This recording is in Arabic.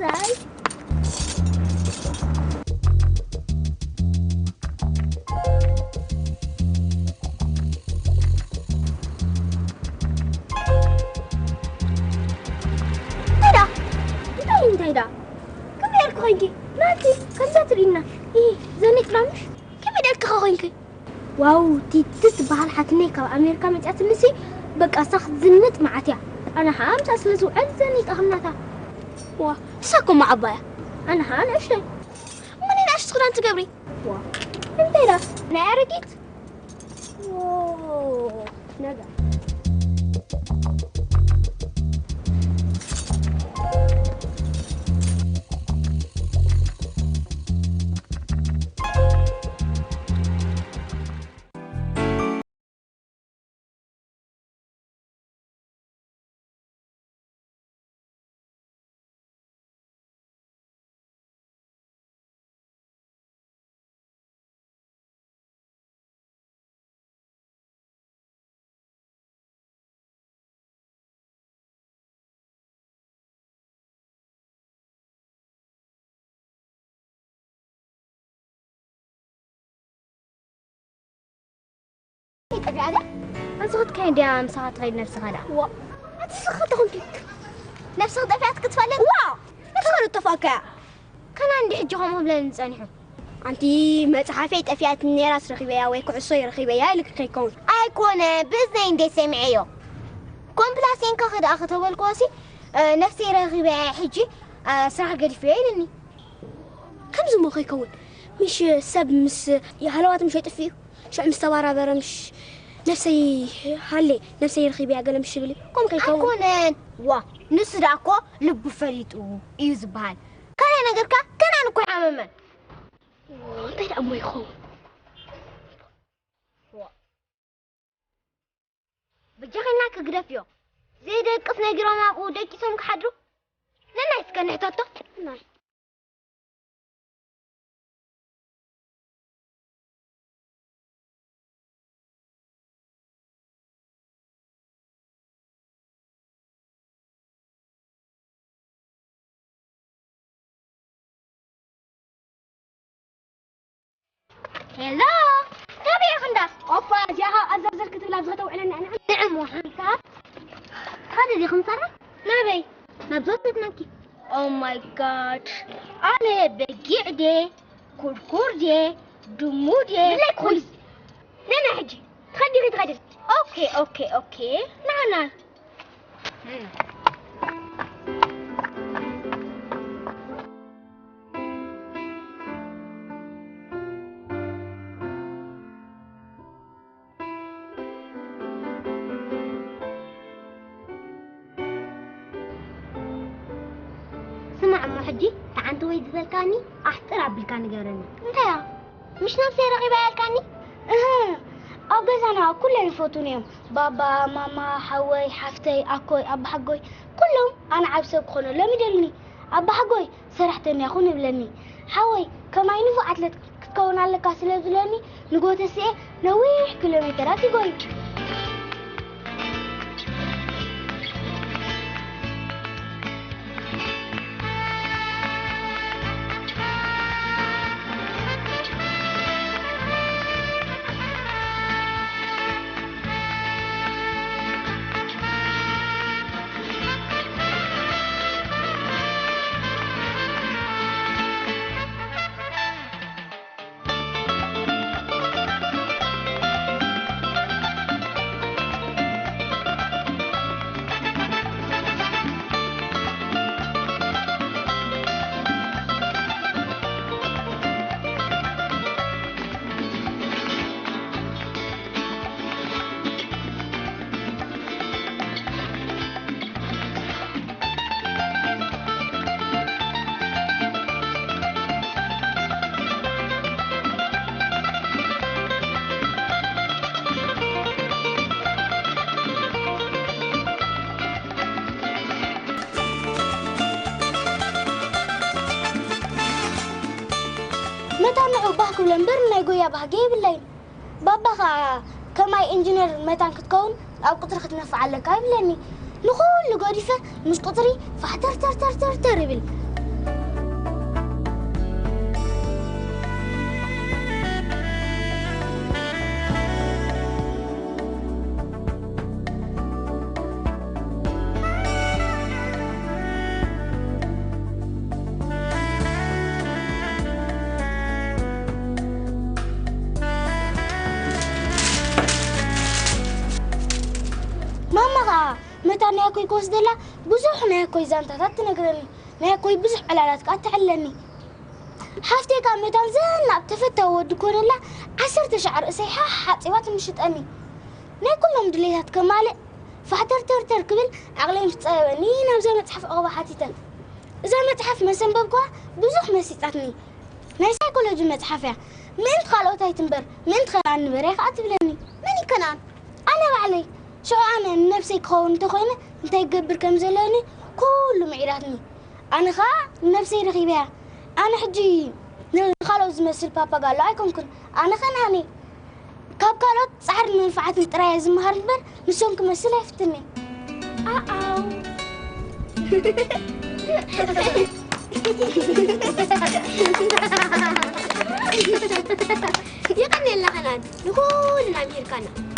زاي هيدا كم يدك خوينكي مالتي كم ترينا إيه زنيت رامش كم يدك خوينكي واو تي تتبهال حكني كاب أمريكا متأت نسي بقى صخ زنت معتها أنا هامس أسلزو أنزني تأخذناها وا ساكو مع عباية أنا هان أشتي منين أشتغل أنت قبري وا أنت هيدا أنا أرقيت واو نجا أنصت كين ديام ساعات غير نفسها لا وا أتسخط غنك نفسها دفعتك تفعلين وا نفسها التفاكع كان عندي حجهم هم لين نسانيهم أنتي متحفيت أفيات النيراس رخيبيا ويكعصي رخيبيا لك كيكون أيكون بزين دي سمعيو كون بلاسين كاخد أخذ أول قواسي نفسي رخيبيا حجي صراحة قد في عيني كم زمو كيكون مش سب مس يا هلوات مش هيتفيه شو مستوى برا مش نفسي هالي نفسي رخيبي أقل مش شغلي كم كيكون أكونن وا نسرقو لب فريتو يزبال كان أنا قركا كان أنا كوي عمما طيب أمي يخو وا بجاكي ناك قرفيو زي ده قصنا جراما وديكي سمك حدرو لنا يسكن حتاتو ناي هلا تابي يا خنداس اوبا جاها ازرزر كتب لابزغه توعلنا انا نعم وحنسا هذا دي خمسره نبي نبزوت نكي او ماي جاد انا بقعده كركردي دمودي لا كويس لا حجي تخدي تغدر اوكي نعم سمع أمو حجي تعال تويد بالكاني أحترع بالكاني قررنا انت يا مش نفسي رغيبة الكاني أبغى أنا كلهم يفوتونيهم بابا ماما حوي حفتي أكوي أبا حقوي كلهم أنا عبسة بخونه لم يدلني أبا حقوي سرحتني أخوني بلني حوي كما ينفع أتلت كتكون على كاسلة بلني نقول تسعي نويح كيلومترات يقوي متى نعوبك ولنبرنا يقول يا بحقي بالليل بابا كما انجينير متى كتكون او قطر ختنفع لك هاي بلاني نقول لقارفة مش قطري فحتر تر تر تر تر بل كوس دلا بزح ناكوي زانتا تنقرني ناكوي بزح علالات كأتعلني حافتي كان ميدان زين بتفتى ودكور الله 10 شعر إسيحة حاتيوات مشت أمي ناكلهم دليلات كمالي فحتر تر قبل عقلي متصايبني نبزي متحف أغبى حاتيتن إذا متحف مسن ببقى بزح مسيطاتني نايسا كله جو متحفة من تخالوتاي تنبر من تخال نبريخ أتبلني مني كنان أنا وعلي شو أنا نفسي كون تخويني انت يقبر كم زلاني كله معيراتني أنا خا نفسي رخيبها أنا حجي خالو زمسل بابا قال لا يكون أنا خناني كاب قالت صحر منفعتني ترى زمهر نبر مسون كمسل يفتني يقني الله خنان نقول نعمير كنا